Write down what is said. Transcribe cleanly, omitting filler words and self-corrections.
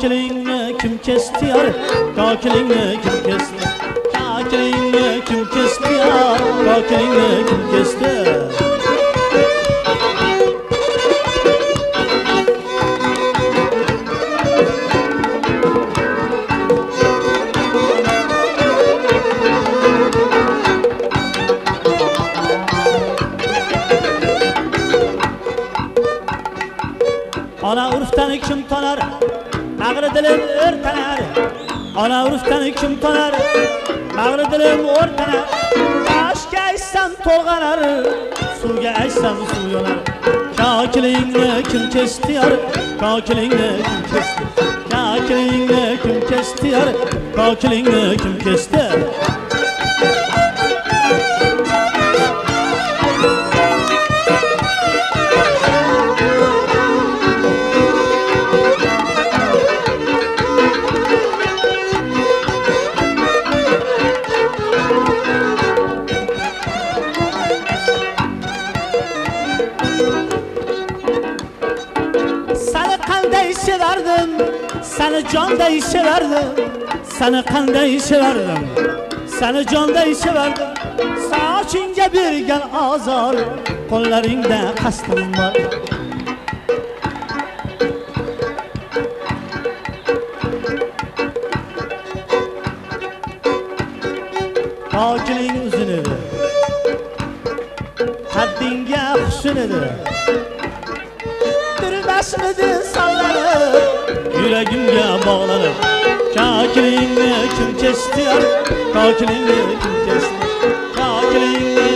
Kakilingni kim kesdi yar? Kakilingni kim kesdi? Kakilingni kim kesdi yar? Kakilingni kim kesdi? Ana urfdan kim tonar? Bag'ri dilim o'rtanar. Ana urfdan kim tonar? Bag'ri dilim o'rtanar. Toshga aytsam to'lg'anar, suvga aytsam suv yonar. Kakilingni kim kesdi yar? Kakilingni kim kesdi? Kakilingni kim kesdi yar? Kakilingni kim kesdi? Severdim, seni canday severdim. Seni qanday severdim, seni canday severdim. Sochingga bergan azor, qo'llaringda qasdim bor. Kokiling uzun edi, qaddingga husn edi. Başımızı sallanıp, yüreğimge bağlanıp. Kakilingni kim kesti yar? Kakilingni kim kesti? Kakilingni